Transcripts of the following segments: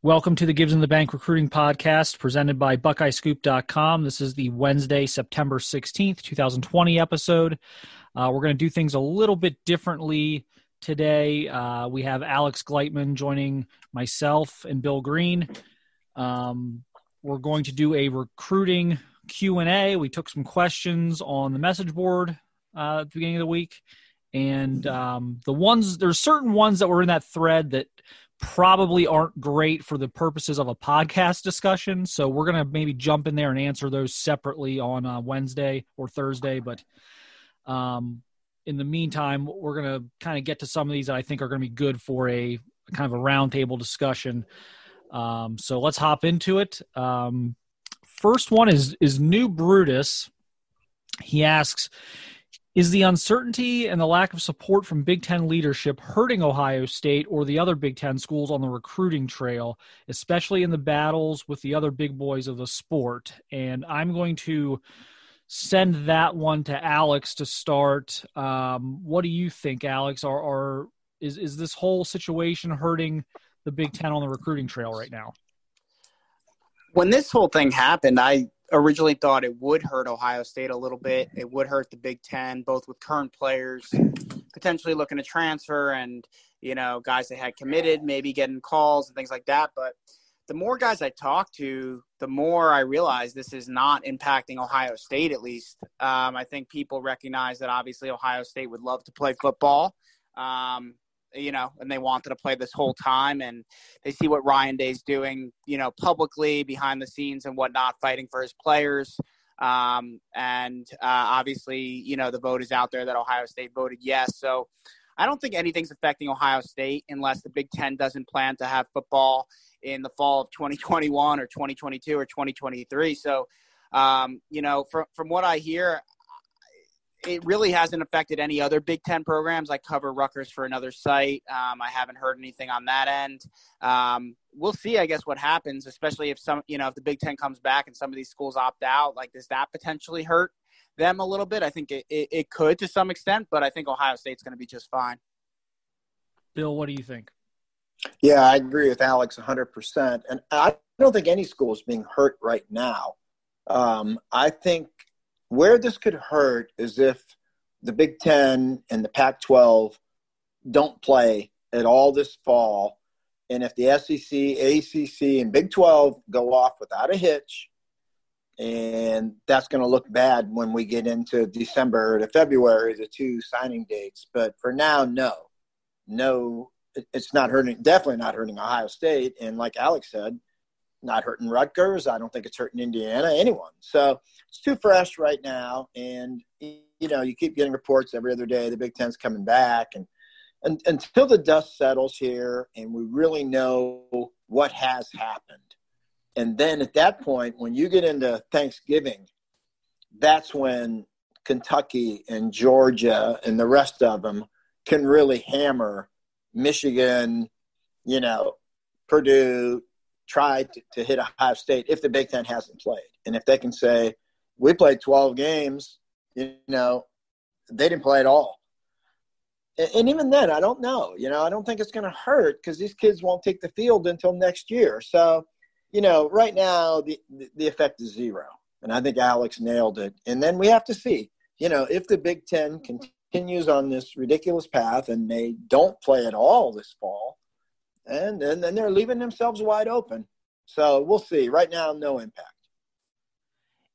Welcome to the Gibbs and the Bank Recruiting Podcast presented by BuckeyeScoop.com. This is the Wednesday, September 16th, 2020 episode. We're going to do things a little bit differently today. We have Alex Gleitman joining myself and Bill Greene. We're going to do a recruiting Q&A. We took some questions on the message board at the beginning of the week. And there's certain ones that were in that thread that probably aren't great for the purposes of a podcast discussion. So we're going to maybe jump in there and answer those separately on Wednesday or Thursday. But in the meantime, we're going to kind of get to some of these that I think are going to be good for a kind of a roundtable discussion. So let's hop into it. First one is New Brutus. He asks, is the uncertainty and the lack of support from Big Ten leadership hurting Ohio State or the other Big Ten schools on the recruiting trail, especially in the battles with the other big boys of the sport? And I'm going to send that one to Alex to start. What do you think, Alex? Is this whole situation hurting the Big Ten on the recruiting trail right now? When this whole thing happened, I originally thought it would hurt Ohio State a little bit. It would hurt the Big Ten, both with current players potentially looking to transfer and, guys that had committed, maybe getting calls and things like that. But the more guys I talk to, the more I realize this is not impacting Ohio State, at least. I think people recognize that obviously Ohio State would love to play football. And they wanted to play this whole time, and they see what Ryan Day's doing, publicly behind the scenes and whatnot, fighting for his players. Obviously, the vote is out there that Ohio State voted yes. So I don't think anything's affecting Ohio State unless the Big Ten doesn't plan to have football in the fall of 2021 or 2022 or 2023. So, from what I hear, it really hasn't affected any other Big Ten programs. I cover Rutgers for another site. I haven't heard anything on that end. We'll see, I guess, what happens, especially if if the Big Ten comes back and some of these schools opt out. Like, does that potentially hurt them a little bit? I think it could to some extent, but I think Ohio State's going to be just fine. Bill, what do you think? Yeah, I agree with Alex 100%. And I don't think any school is being hurt right now. I think where this could hurt is if the Big Ten and the Pac-12 don't play at all this fall, and if the SEC, ACC, and Big 12 go off without a hitch, and that's going to look bad when we get into December to February, the two signing dates. But for now, no, it's not hurting. Definitely not hurting Ohio State, and like Alex said, not hurting Rutgers. I don't think it's hurting Indiana, anyone. So it's too fresh right now. And, you keep getting reports every other day. The Big Ten's coming back. And until the dust settles here and we really know what has happened. And then at that point, when you get into Thanksgiving, that's when Kentucky and Georgia and the rest of them can really hammer Michigan, Purdue, try to hit Ohio State if the Big Ten hasn't played. And if they can say, we played 12 games, they didn't play at all. And even then, I don't know. I don't think it's going to hurt because these kids won't take the field until next year. So, right now the effect is zero. And I think Alex nailed it. And then we have to see, if the Big Ten continues on this ridiculous path and they don't play at all this fall, and then they're leaving themselves wide open. So we'll see. Right now, no impact.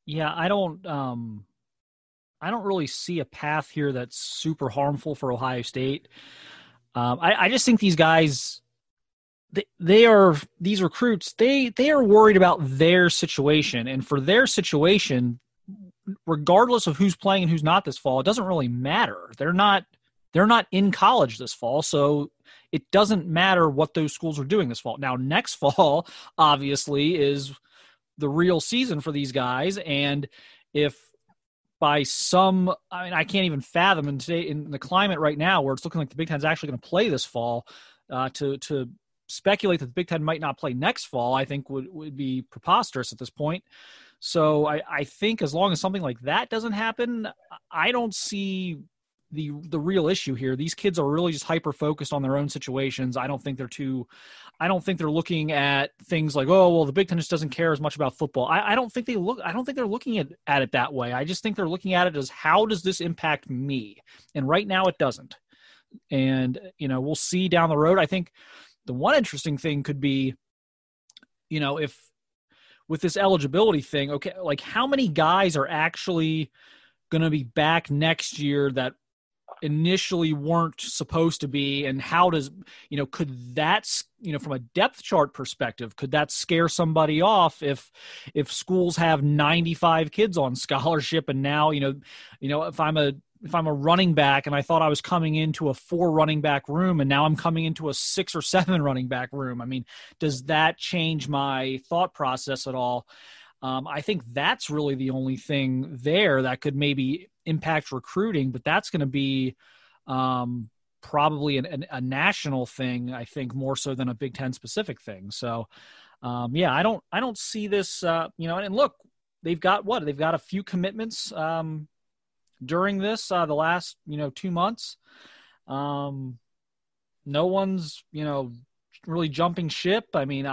Yeah, I don't really see a path here that's super harmful for Ohio State. I just think these guys, these recruits, they are worried about their situation, and for their situation, regardless of who's playing and who's not this fall, it doesn't really matter. They're not in college this fall, so it doesn't matter what those schools are doing this fall. Now, next fall, obviously, is the real season for these guys. And if by I can't even fathom in the climate right now where it's looking like the Big Ten's actually going to play this fall, to speculate that the Big Ten might not play next fall, I think would be preposterous at this point. So I think as long as something like that doesn't happen, I don't see the real issue here. These kids are really just hyper focused on their own situations. I don't think they're looking at things like, oh, well, the Big Ten just doesn't care as much about football. I don't think they're looking at it that way. I just think they're looking at it as, how does this impact me? And right now it doesn't. And, we'll see down the road. I think the one interesting thing could be, if with this eligibility thing, okay, like how many guys are actually going to be back next year that initially weren't supposed to be, and how does, could that, from a depth chart perspective, could that scare somebody off if schools have 95 kids on scholarship, and now, if I'm a running back and I thought I was coming into a 4 running back room and now I'm coming into a 6 or 7 running back room, I mean, does that change my thought process at all? I think that's really the only thing there that could maybe impact recruiting, but that's going to be probably a national thing, I think, more so than a Big Ten specific thing. So, I don't see this, and look, they've got a few commitments during this, the last, 2 months. No one's, really jumping ship. I mean,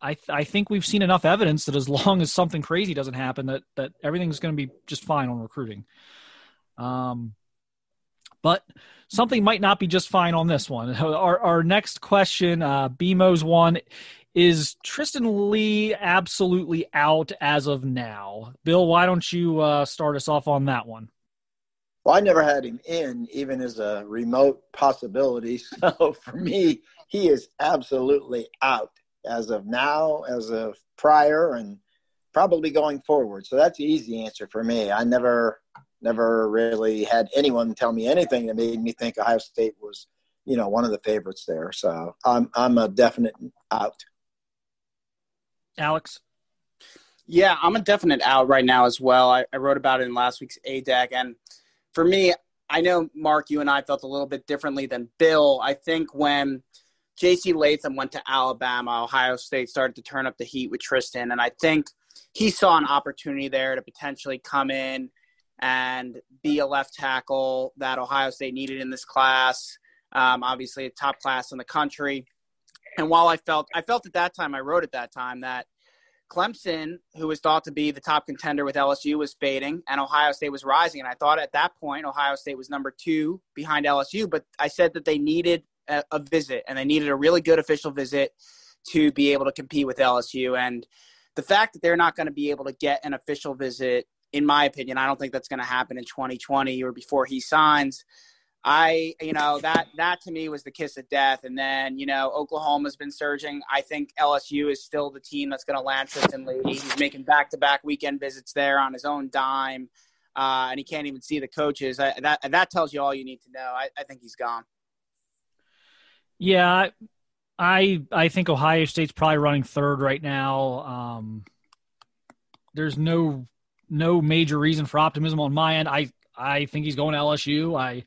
I think we've seen enough evidence that as long as something crazy doesn't happen, that everything's going to be just fine on recruiting. But something might not be just fine on this one. Our next question, BMO's one, is Tristan Lee absolutely out as of now? Bill, why don't you start us off on that one? Well, I never had him in, even as a remote possibility. So for me, he is absolutely out as of now, as of prior, and probably going forward. So that's the easy answer for me. I never really had anyone tell me anything that made me think Ohio State was, one of the favorites there. So I'm a definite out. Alex? Yeah, I'm a definite out right now as well. I wrote about it in last week's ADEC, and for me, I know, Mark, you and I felt a little bit differently than Bill. I think when J.C. Latham went to Alabama, Ohio State started to turn up the heat with Tristan, and I think he saw an opportunity there to potentially come in and be a left tackle that Ohio State needed in this class, obviously a top class in the country. And while I felt at that time, I wrote at that time that Clemson, who was thought to be the top contender with LSU, was fading, and Ohio State was rising. And I thought at that point, Ohio State was number 2 behind LSU, but I said that they needed a visit, and they needed a really good official visit to be able to compete with LSU. And the fact that they're not going to be able to get an official visit, in my opinion, I don't think that's going to happen in 2020 or before he signs. That to me was the kiss of death. And then, Oklahoma's been surging. I think LSU is still the team that's going to land Tristan Lee. He's making back-to-back weekend visits there on his own dime, and he can't even see the coaches. That tells you all you need to know. I think he's gone. Yeah, I think Ohio State's probably running third right now. There's no major reason for optimism on my end. I think he's going to LSU. I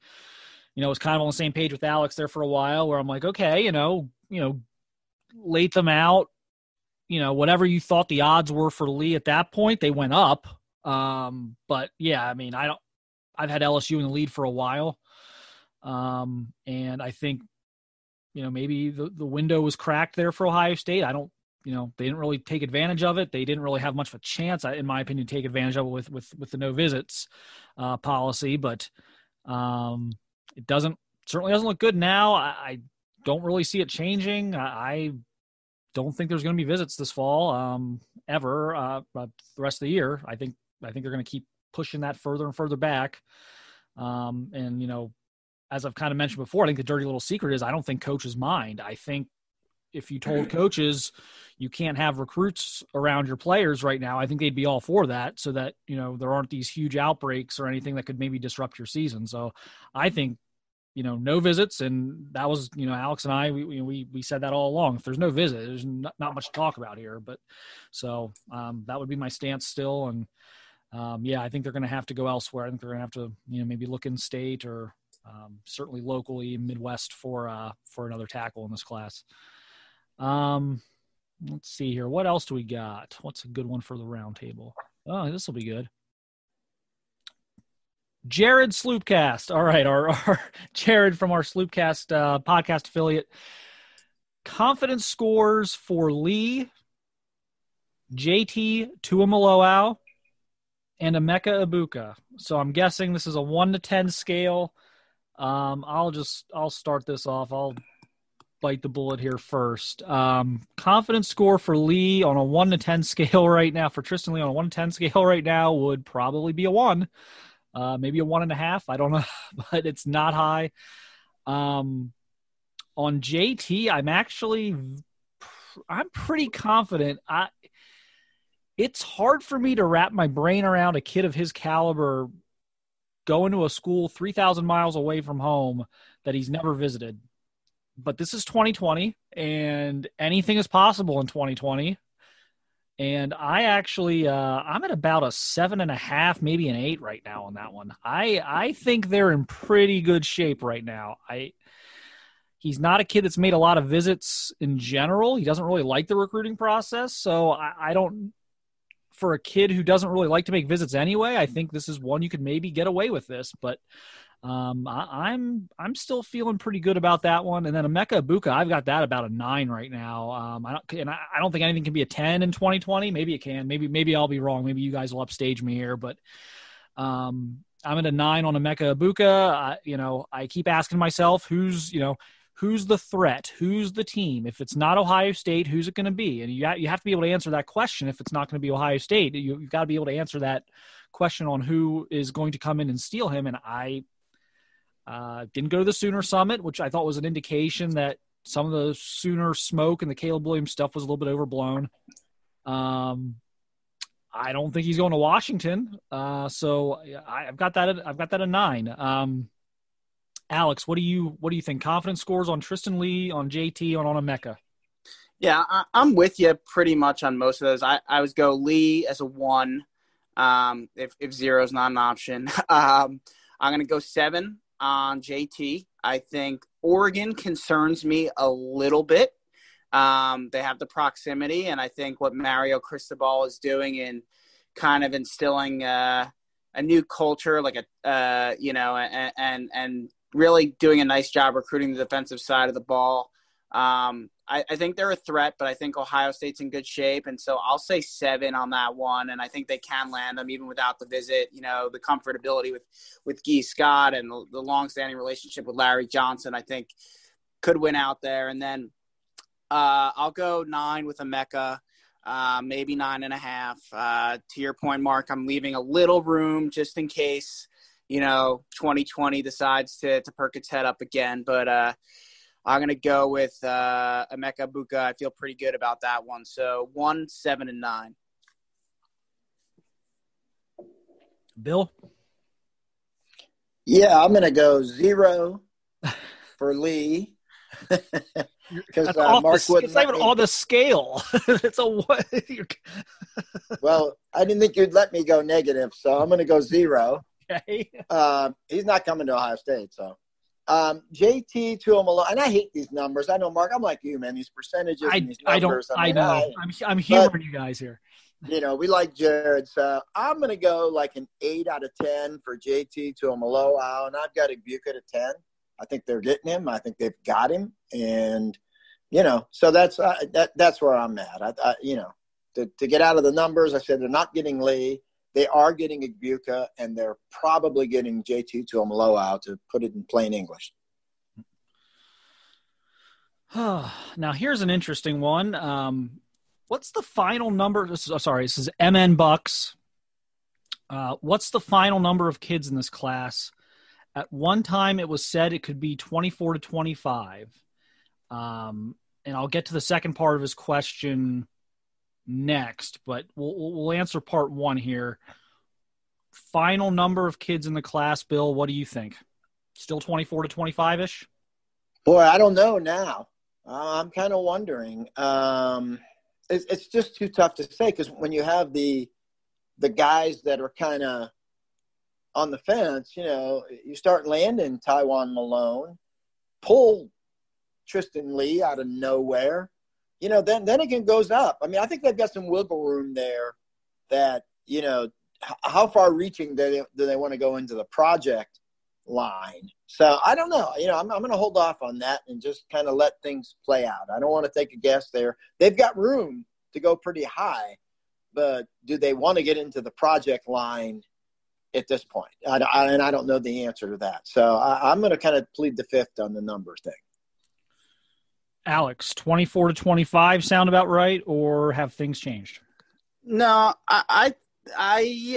was kind of on the same page with Alex there for a while, where I'm like, okay, Latham out, whatever you thought the odds were for Lee at that point, they went up. But yeah, I mean, I've had LSU in the lead for a while. And I think, maybe the window was cracked there for Ohio State. I don't, they didn't really take advantage of it. They didn't really have much of a chance, in my opinion, to take advantage of it with the no visits policy. But it certainly doesn't look good now. I don't really see it changing. I don't think there's going to be visits this fall ever. But the rest of the year, I think they're going to keep pushing that further and further back. And as I've kind of mentioned before, I think the dirty little secret is I don't think coaches mind. I think if you told coaches you can't have recruits around your players right now, I think they'd be all for that, so that, there aren't these huge outbreaks or anything that could maybe disrupt your season. So I think, no visits. And that was, Alex and I, we said that all along. If there's no visit, there's not much to talk about here. But so that would be my stance still. And I think they're going to have to go elsewhere. I think they're going to have to, maybe look in state or certainly locally Midwest for another tackle in this class. Let's see here. What else do we got? What's a good one for the round table? Oh, this will be good. Jared Sloopcast. All right, our Jared from our Sloopcast podcast affiliate. Confidence scores for Lee, JT Tuimoloau, and Emeka Ibuka. So I'm guessing this is a 1 to 10 scale. I'll start this off. I'll bite the bullet here first. Confidence score for Lee on a 1 to 10 scale right now, for Tristan Lee on a 1 to 10 scale right now, would probably be a 1. Maybe a 1.5. I don't know, but it's not high. On JT, I'm pretty confident. It's hard for me to wrap my brain around a kid of his caliber going to a school 3,000 miles away from home that he's never visited. But this is 2020, and anything is possible in 2020. And I'm at about a 7.5, maybe an 8 right now on that one. I think they're in pretty good shape right now. He's not a kid that's made a lot of visits in general. He doesn't really like the recruiting process. So I don't, for a kid who doesn't really like to make visits anyway, I think this is one you could maybe get away with this. But I'm still feeling pretty good about that one. And then Emeka Ibuka, I've got that about a 9 right now. I don't think anything can be a 10 in 2020. Maybe it can. Maybe I'll be wrong. Maybe you guys will upstage me here. But I'm at a 9 on Emeka Ibuka. I keep asking myself, who's the threat? Who's the team? If it's not Ohio State, who's it going to be? And you have to be able to answer that question. If it's not going to be Ohio State, you've got to be able to answer that question on who is going to come in and steal him. And I didn't go to the Sooner Summit, which I thought was an indication that some of the Sooner smoke and the Caleb Williams stuff was a little bit overblown. I don't think he's going to Washington. So I've got that at a 9. Alex, what do you think? Confidence scores on Tristan Lee, on JT, on Emeka? Yeah, I'm with you pretty much on most of those. I would go Lee as a 1, if 0 is not an option. I'm going to go 7 on JT. I think Oregon concerns me a little bit. They have the proximity, and I think what Mario Cristobal is doing in kind of instilling a new culture, like and really doing a nice job recruiting the defensive side of the ball. I think they're a threat, but I think Ohio State's in good shape. And so I'll say 7 on that one. And I think they can land them even without the visit. The comfortability with Guy Scott and the longstanding relationship with Larry Johnson, I think could win out there. And then I'll go 9 with Emeka, maybe 9.5. To your point, Mark, I'm leaving a little room just in case, 2020 decides to perk its head up again. But I'm going to go with Emeka Ibuka. I feel pretty good about that one. So 1, 7, and 9. Bill? Yeah, I'm going to go 0 for Lee. Because Mark wouldn't. It's not even on the scale. It's a what? Well, I didn't think you'd let me go negative, so I'm going to go 0. Okay. He's not coming to Ohio State, so. JT Tuimoloau, and I hate these numbers. I know, Mark, I'm like you, man. These percentages and these numbers. I know. I'm humoring you guys here. We like Jared, so I'm going to go like an 8 out of 10 for JT Tuimoloau, and I've got Ibuka at a 10. I think they're getting him. I think they've got him, and so that's where I'm at. To get out of the numbers, I said they're not getting Lee. They are getting Ibuka, and they're probably getting JT Tuimoloau, to put it in plain English. Now, here's an interesting one. What's the final number? This is MN Bucks. What's the final number of kids in this class? At one time, it was said it could be 24 to 25. And I'll get to the second part of his question next, but we'll answer part 1 here. Final number of kids in the class, Bill, what do you think? Still 24 to 25-ish? Boy, I don't know now. I'm kind of wondering. It's just too tough to say, because when you have the guys that are kind of on the fence, you start landing Taiwan Malone, pull Tristan Lee out of nowhere. Then it goes up. I mean, I think they've got some wiggle room there that, how far reaching do they want to go into the project line? So I don't know. I'm going to hold off on that and just kind of let things play out. I don't want to take a guess there. They've got room to go pretty high, but do they want to get into the project line at this point? And I don't know the answer to that. So I'm going to kind of plead the fifth on the number thing. Alex, 24-25 sound about right, or have things changed? No, I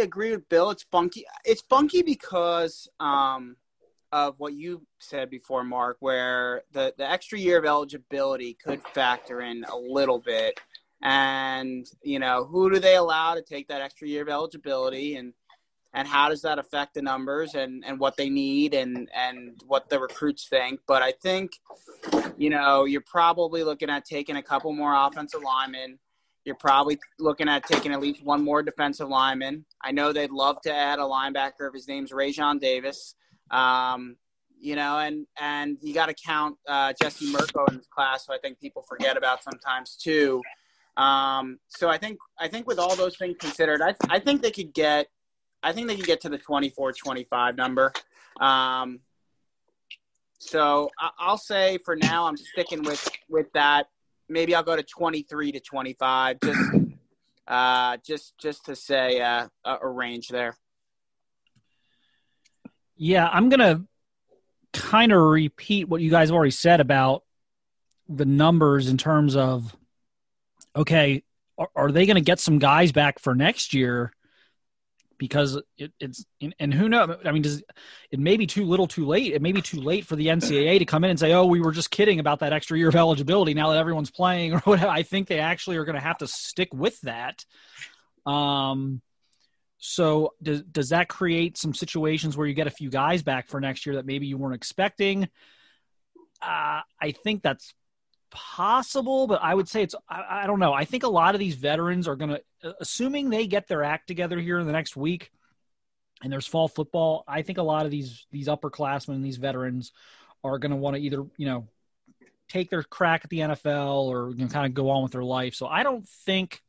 agree with Bill. It's funky. It's funky because of what you said before, Mark, where the extra year of eligibility could factor in a little bit. And, who do they allow to take that extra year of eligibility, and how does that affect the numbers and what they need and what the recruits think. But I think, you're probably looking at taking a couple more offensive linemen. You're probably looking at taking at least one more defensive lineman. I know they'd love to add a linebacker if his name's Rajon Davis. And you got to count Jesse Mirko in this class, who I think people forget about sometimes too. So I think with all those things considered, I think they could get to the 24-25 number. So I'll say for now I'm sticking with that. Maybe I'll go to 23-25, just to say a range there. Yeah, I'm gonna kind of repeat what you guys already said about the numbers in terms of, okay, are they going to get some guys back for next year? Because it's and who knows? I mean, it may be too little, too late. It may be too late for the NCAA to come in and say, "Oh, we were just kidding about that extra year of eligibility." Now that everyone's playing or whatever, I think they actually are going to have to stick with that. So does that create some situations where you get a few guys back for next year that maybe you weren't expecting? I think that's possible, but I would say I don't know. I think a lot of these veterans are going to, assuming they get their act together here in the next week and there's fall football, I think a lot of these upperclassmen and these veterans are going to want to either, take their crack at the NFL or kind of go on with their life. So I don't think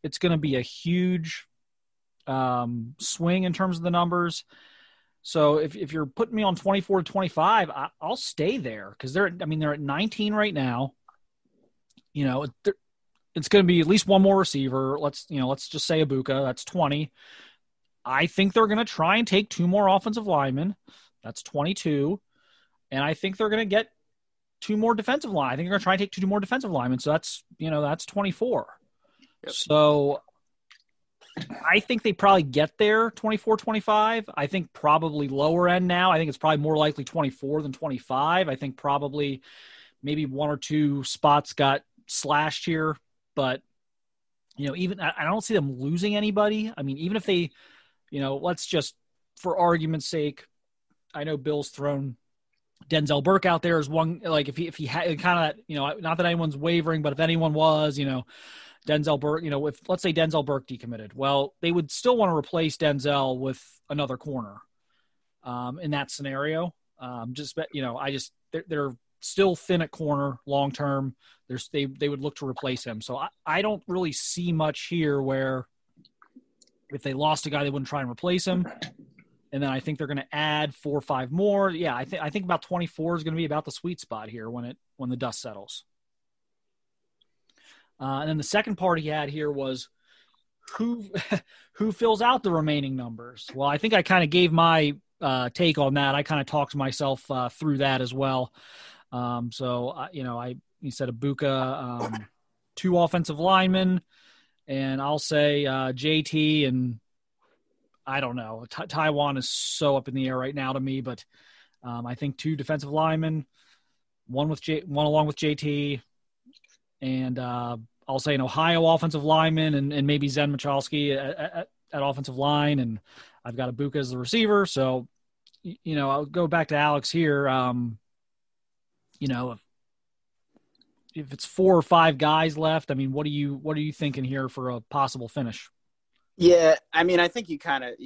it's going to be a huge swing in terms of the numbers. So if you're putting me on 24-25, I'll stay there because they're at 19 right now. It's going to be at least one more receiver. Let's just say Ibuka. That's 20. I think they're going to try and take two more offensive linemen. That's 22. And I think they're going to get two more defensive line. I think they're going to try and take two more defensive linemen. So that's 24. Yep. So I think they probably get there 24-25. I think probably lower end now. I think it's probably more likely 24 than 25. I think probably maybe one or two spots got slashed here, but even I don't see them losing anybody. I mean, even if they, let's just, for argument's sake, I know Bill's thrown Denzel Burke out there as one, like if he had kind of, not that anyone's wavering, but if anyone was, Denzel Burke, if let's say Denzel Burke decommitted, well, they would still want to replace Denzel with another corner in that scenario. They're still thin at corner long term. They would look to replace him. So I don't really see much here where if they lost a guy, they wouldn't try and replace him. And then I think they're going to add 4 or 5 more. Yeah, I think about 24 is going to be about the sweet spot here when the dust settles. And then the second part he had here was who fills out the remaining numbers. Well, I think I kind of gave my take on that. I kind of talked myself through that as well. You said Ibuka, 2 offensive linemen, and I'll say JT, and I don't know. Taiwan is so up in the air right now to me, but I think 2 defensive linemen, one along with JT. And I'll say an Ohio offensive lineman and maybe Zen Michalski at offensive line. And I've got Ibuka as the receiver. So, I'll go back to Alex here. If it's 4 or 5 guys left, I mean, what are you thinking here for a possible finish? Yeah, I mean, I think you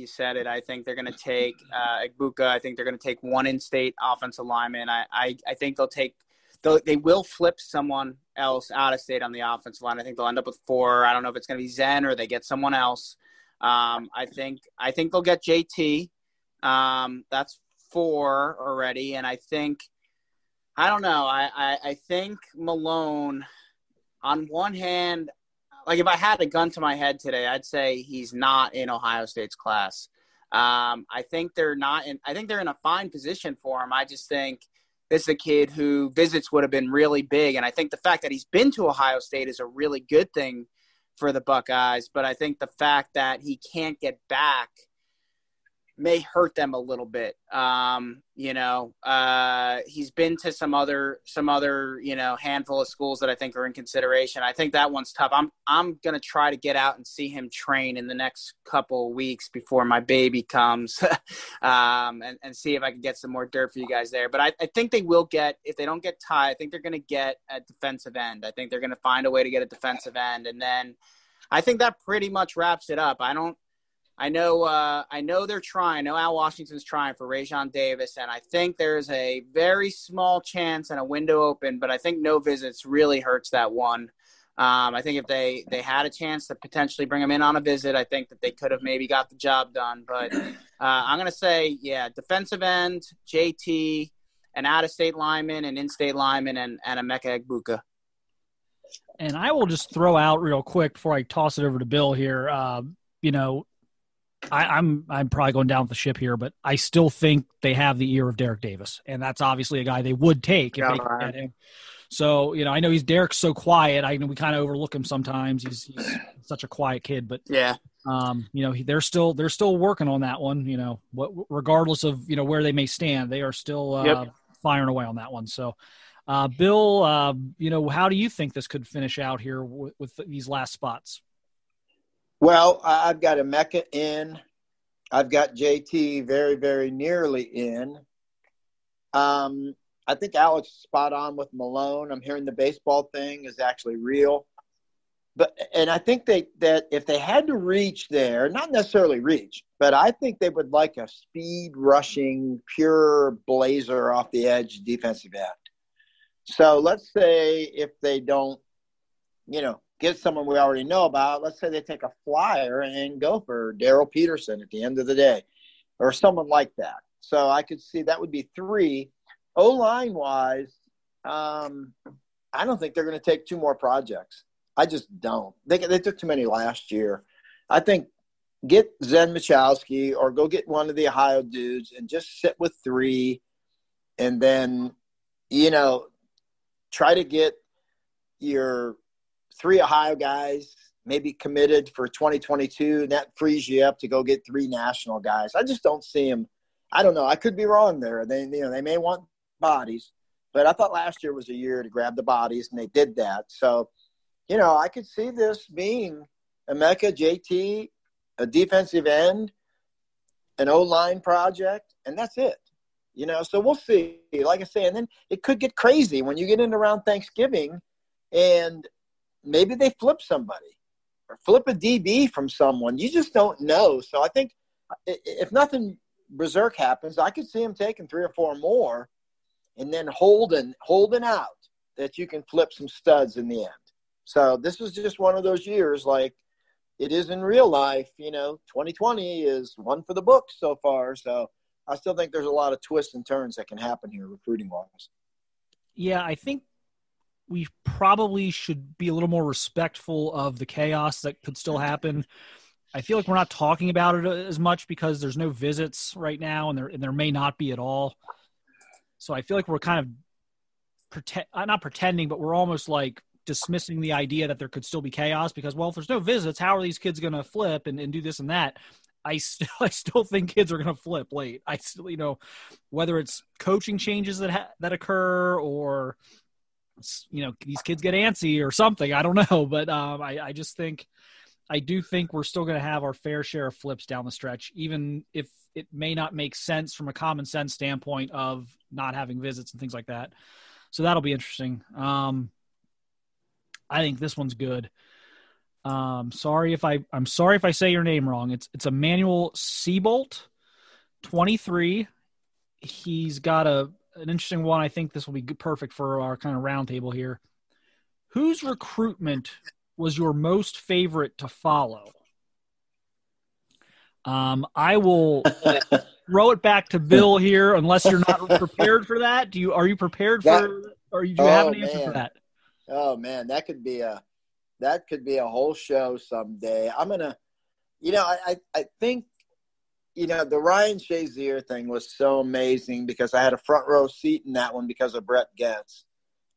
said it. I think they're going to take Ibuka. I think they're going to take one in-state offensive lineman. I think they will flip someone else out of state on the offensive line. I think they'll end up with 4. I don't know if it's going to be Zen or they get someone else. I think they'll get JT. That's 4 already, and I don't know. I think Malone, on one hand, like if I had a gun to my head today, I'd say he's not in Ohio State's class. I think they're not in. I think they're in a fine position for him. I just think this is a kid who visits would have been really big, and I think the fact that he's been to Ohio State is a really good thing for the Buckeyes. But I think the fact that he can't get back may hurt them a little bit. He's been to some other, handful of schools that I think are in consideration. I think that one's tough. I'm going to try to get out and see him train in the next couple of weeks before my baby comes, and see if I can get some more dirt for you guys there. But I think they will get, if they don't get Ty, I think they're going to get a defensive end. I think they're going to find a way to get a defensive end. And then I think that pretty much wraps it up. I know they're trying. I know Al Washington's trying for Rajon Davis, and I think there's a very small chance and a window open, but I think no visits really hurts that one. I think if they had a chance to potentially bring him in on a visit, I think that they could have maybe got the job done. But I'm going to say, defensive end, JT, an out-of-state lineman, an in-state lineman, and Emeka Egbuka. And I will just throw out real quick before I toss it over to Bill here, I'm probably going down with the ship here, but I still think they have the ear of Derek Davis, and that's obviously a guy they would take if they could get him. So, I know Derek's so quiet. We kind of overlook him sometimes. He's such a quiet kid, but yeah, they're still working on that one. Regardless of where they may stand, they are still firing away on that one. So, Bill, how do you think this could finish out here with these last spots? Well, I've got Emeka in. I've got JT very, very nearly in. I think Alex is spot on with Malone. I'm hearing the baseball thing is actually real. And I think that if they had to reach there, not necessarily reach, but I think they would like a speed rushing, pure blazer off the edge defensive end. So let's say if they don't, get someone we already know about. Let's say they take a flyer and go for Darrell Peterson at the end of the day or someone like that. So I could see that would be 3. O-line wise, I don't think they're going to take 2 more projects. I just don't. They took too many last year. I think get Zen Michalski or go get one of the Ohio dudes and just sit with 3 and then, try to get your 3 Ohio guys maybe committed for 2022, and that frees you up to go get 3 national guys. I just don't see them. I don't know. I could be wrong there. They may want bodies, but I thought last year was a year to grab the bodies, and they did that. So, I could see this being Emeka, JT, a defensive end, an O-line project, and that's it. So we'll see. Like I say, and then it could get crazy when you get in around Thanksgiving and maybe they flip somebody or flip a DB from someone. You just don't know. So I think if nothing berserk happens, I could see him taking 3 or 4 more and then holding out that you can flip some studs in the end. So this is just one of those years like it is in real life. 2020 is one for the books so far. So I still think there's a lot of twists and turns that can happen here recruiting-wise. Yeah, I think we probably should be a little more respectful of the chaos that could still happen. I feel like we're not talking about it as much because there's no visits right now, and there may not be at all. So I feel like we're kind of not pretending, but we're almost like dismissing the idea that there could still be chaos because, well, if there's no visits, how are these kids going to flip and do this and that? I still think kids are going to flip late. I still, whether it's coaching changes that occur or these kids get antsy or something. I don't know, but I do think we're still going to have our fair share of flips down the stretch, even if it may not make sense from a common sense standpoint of not having visits and things like that. So that'll be interesting. I think this one's good. I'm sorry if I say your name wrong. It's Emmanuel Seabolt, 23. He's got an interesting one. I think this will be perfect for our kind of roundtable here. Whose recruitment was your most favorite to follow? I will throw it back to Bill here, unless you're not prepared for that. Are you prepared for, or do you have an answer for that? Oh man, that could be a whole show someday. I'm gonna, I think, the Ryan Shazier thing was so amazing because I had a front row seat in that one because of Brett Getz,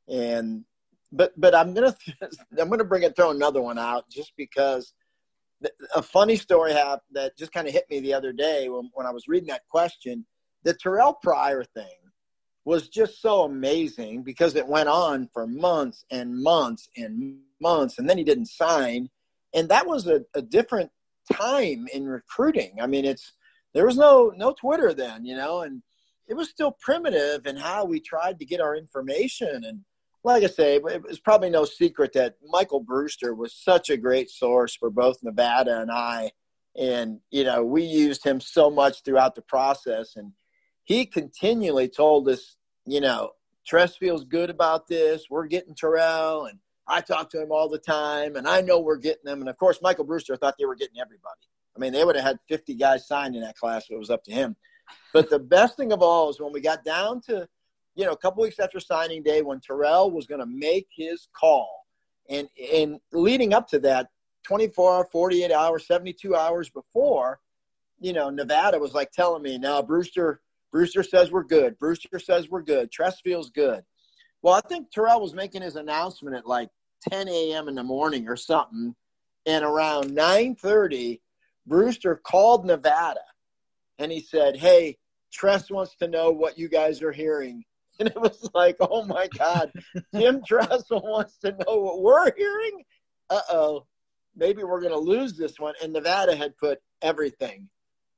but I'm gonna throw another one out just because a funny story happened that just kind of hit me the other day when I was reading that question. The Terrell Pryor thing was just so amazing because it went on for months and months and months, and then he didn't sign. And that was a different time in recruiting. I mean, there was no Twitter then, and it was still primitive in how we tried to get our information. And like I say, it was probably no secret that Michael Brewster was such a great source for both Nevada and I. And, we used him so much throughout the process. And he continually told us, Tress feels good about this. We're getting Terrell. And I talk to him all the time. And I know we're getting them. And, of course, Michael Brewster thought they were getting everybody. I mean, they would have had 50 guys signed in that class if it was up to him. But the best thing of all is when we got down to, a couple weeks after signing day, when Terrell was going to make his call. And leading up to that, 24, 48 hours, 72 hours before, Nevada was like telling me, no, Brewster says we're good. Brewster says we're good. Tress feels good. Well, I think Terrell was making his announcement at like 10 a.m. in the morning or something. And around 9:30, Brewster called Nevada and he said, hey, Tress wants to know what you guys are hearing. And it was like, oh, my God, Jim Tressel wants to know what we're hearing? Uh-oh, maybe we're going to lose this one. And Nevada had put everything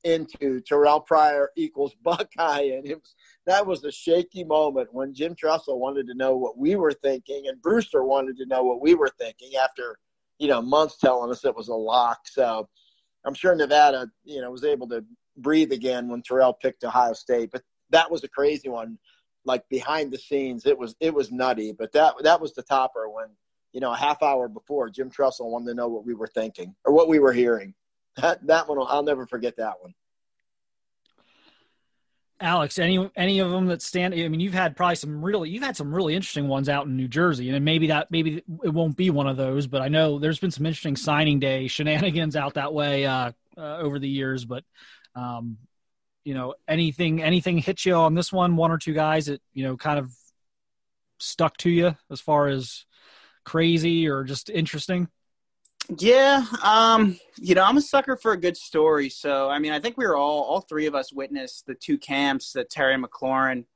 into Terrell Pryor equals Buckeye. And that was a shaky moment when Jim Tressel wanted to know what we were thinking and Brewster wanted to know what we were thinking after, months telling us it was a lock. So I'm sure Nevada, was able to breathe again when Terrell picked Ohio State. But that was a crazy one. Like behind the scenes, it was nutty, but that was the topper when, a half hour before Jim Tressel wanted to know what we were thinking or what we were hearing. That one, I'll never forget that one. Alex, any of them that stand? I mean, you've had some really interesting ones out in New Jersey, and maybe it won't be one of those, but I know there's been some interesting signing day shenanigans out that way over the years, but. Anything hit you on this one or two guys that, kind of stuck to you as far as crazy or just interesting? Yeah. I'm a sucker for a good story. So, I mean, I think we were all three of us witnessed the two camps that Terry McLaurin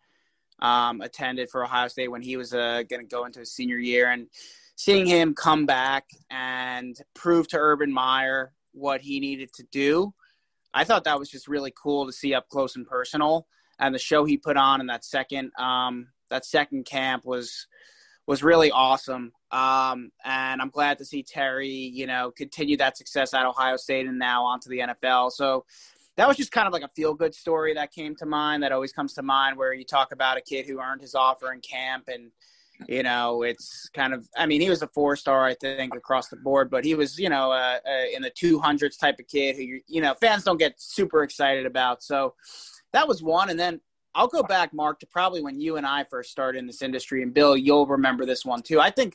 attended for Ohio State when he was going to go into his senior year, and seeing him come back and prove to Urban Meyer what he needed to do. I thought that was just really cool to see up close and personal, and the show he put on in that second camp was really awesome. And I'm glad to see Terry, continue that success at Ohio State and now onto the NFL. So that was just kind of like a feel good story that came to mind, that always comes to mind, where you talk about a kid who earned his offer in camp, and it's kind of, I mean, he was a 4-star, I think, across the board, but he was, in the 200s type of kid who, fans don't get super excited about. So that was one. And then I'll go back, Mark, to probably when you and I first started in this industry. And Bill, you'll remember this one too. I think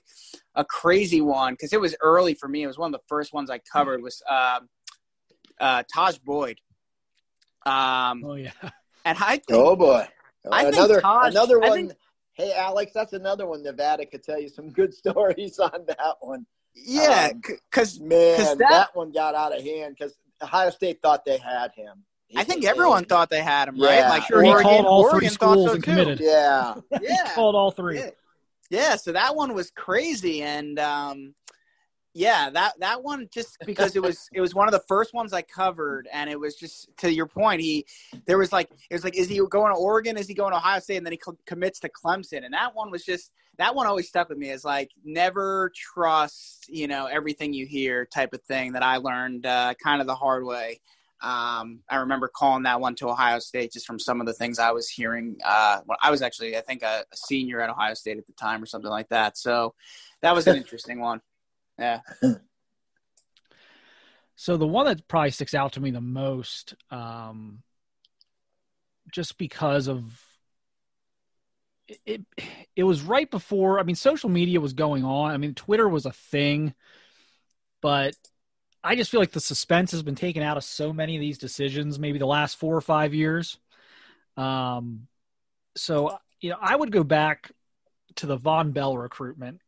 a crazy one, because it was early for me. It was one of the first ones I covered, was Taj Boyd. Oh, yeah. And I think, oh, boy. Another one. Hey, Alex, that's another one Nevada could tell you some good stories on that one. Yeah, because that one got out of hand because Ohio State thought they had him. I think everyone thought they had him, yeah. right? Like sure, Oregon, he called all Oregon three schools and committed. Yeah, yeah, he called all three. Yeah. So that one was crazy, and that one, just because it was one of the first ones I covered, and it was just, to your point, it was like, is he going to Oregon? Is he going to Ohio State? And then he commits to Clemson, and that one always stuck with me, as like, never trust everything you hear type of thing, that I learned kind of the hard way. I remember calling that one to Ohio State just from some of the things I was hearing. Well, I was actually, I think, a senior at Ohio State at the time or something like that. So that was an interesting one. Yeah. So the one that probably sticks out to me the most, just because of it was right before, I mean, social media was going on. I mean, Twitter was a thing, but I just feel like the suspense has been taken out of so many of these decisions, maybe the last 4 or 5 years. So, I would go back to the Von Bell recruitment,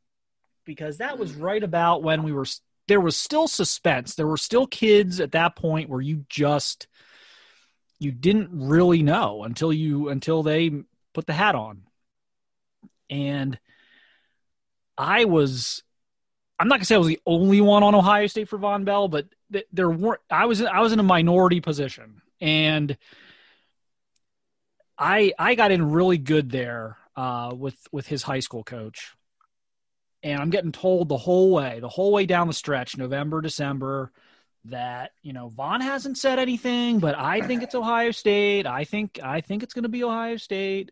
because that was right about when there was still suspense. There were still kids at that point where you didn't really know until they put the hat on. And I'm not gonna say I was the only one on Ohio State for Von Bell, but there weren't. I was in a minority position, and I got in really good there with his high school coach, and I'm getting told the whole way down the stretch, November, December, that Von hasn't said anything, but I think it's Ohio State. I think it's going to be Ohio State.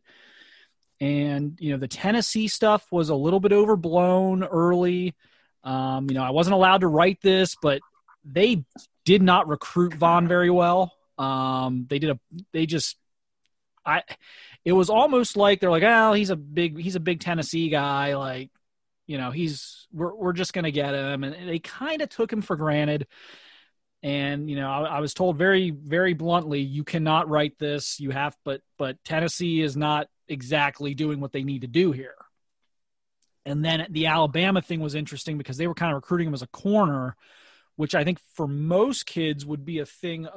And the Tennessee stuff was a little bit overblown early. I wasn't allowed to write this, but they did not recruit Von very well. It was almost like they're like, oh, he's a big Tennessee guy. Like, we're just going to get him. And they kind of took him for granted. And, I was told very, very bluntly, you cannot write this. You have, but Tennessee is not exactly doing what they need to do here. And then the Alabama thing was interesting because they were kind of recruiting him as a corner, which I think for most kids would be a thing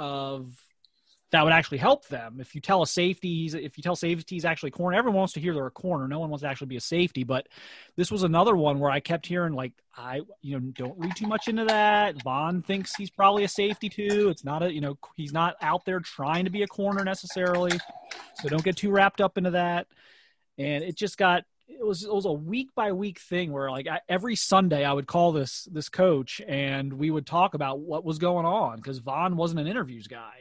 that would actually help them. If you tell safety he's actually a corner, everyone wants to hear they're a corner. No one wants to actually be a safety. But this was another one where I kept hearing don't read too much into that. Von thinks he's probably a safety too. It's not he's not out there trying to be a corner necessarily. So don't get too wrapped up into that. And it was a week by week thing where every Sunday I would call this coach and we would talk about what was going on, because Von wasn't an interviews guy.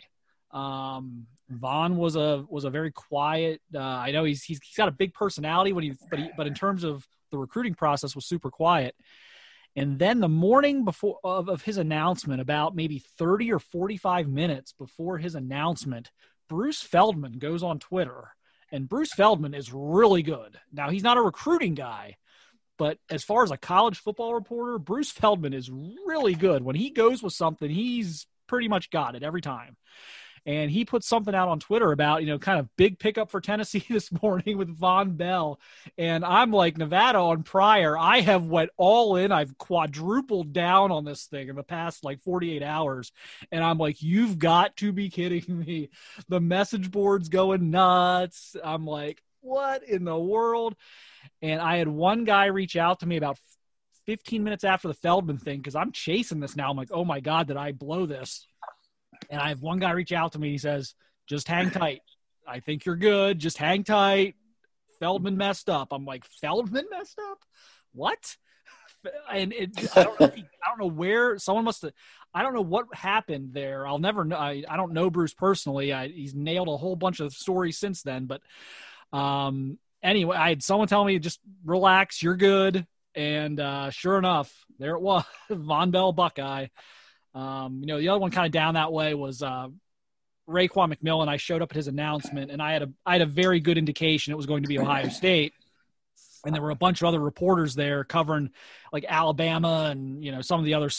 Von was a very quiet. I know he's got a big personality but in terms of the recruiting process was super quiet. And then the morning before of his announcement, about maybe 30 or 45 minutes before his announcement, Bruce Feldman goes on Twitter, and Bruce Feldman is really good. Now, he's not a recruiting guy, but as far as a college football reporter, Bruce Feldman is really good. When he goes with something, he's pretty much got it every time. And he put something out on Twitter about, kind of big pickup for Tennessee this morning with Von Bell. And I'm like, Nevada on Pryor, I have went all in. I've quadrupled down on this thing in the past 48 hours. And I'm like, you've got to be kidding me. The message board's going nuts. I'm like, what in the world? And I had one guy reach out to me about 15 minutes after the Feldman thing, because I'm chasing this now. I'm like, oh my God, did I blow this? And I have one guy reach out to me. He says, just hang tight. I think you're good. Just hang tight. Feldman messed up. I'm like, Feldman messed up? What? And I don't know where someone must have, I don't know what happened there. I'll never know. I don't know Bruce personally. He's nailed a whole bunch of stories since then. But anyway, I had someone tell me, just relax. You're good. And sure enough, there it was. Von Bell Buckeye. The other one kind of down that way was Raekwon McMillan. I showed up at his announcement, and I had a very good indication it was going to be Ohio State. And there were a bunch of other reporters there covering Alabama and, some of the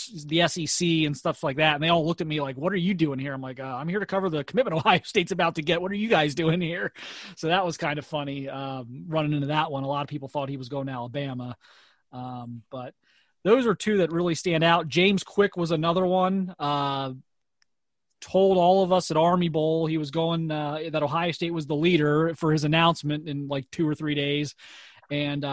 SEC and stuff like that. And they all looked at me like, what are you doing here? I'm like, I'm here to cover the commitment Ohio State's about to get. What are you guys doing here? So that was kind of funny running into that one. A lot of people thought he was going to Alabama. But those are two that really stand out. James Quick was another one. Told all of us at Army Bowl he was going that Ohio State was the leader for his announcement in 2 or 3 days, and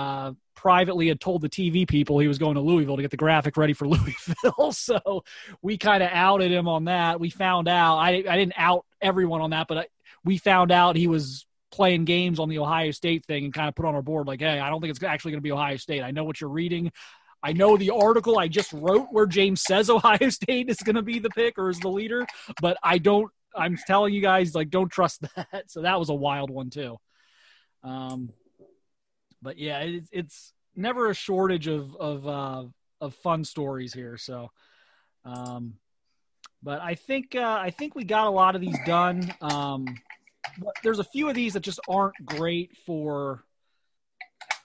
privately had told the TV people he was going to Louisville to get the graphic ready for Louisville. So we kind of outed him on that. We found out I didn't out everyone on that, but we found out he was playing games on the Ohio State thing and kind of put on our board hey, I don't think it's actually going to be Ohio State. I know what you're reading. I know the article I just wrote where James says Ohio State is going to be the pick or is the leader, but I'm telling you guys, don't trust that. So that was a wild one too. But yeah, it's never a shortage of fun stories here. So, But I think we got a lot of these done. There's a few of these that just aren't great for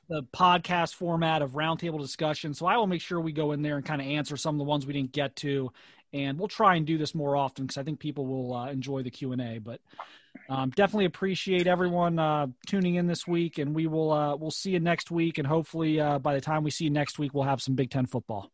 the podcast format of roundtable discussion. So I will make sure we go in there and kind of answer some of the ones we didn't get to, and we'll try and do this more often because I think people will enjoy the Q&A. But definitely appreciate everyone tuning in this week, and we'll see you next week. And hopefully by the time we see you next week, we'll have some Big Ten football.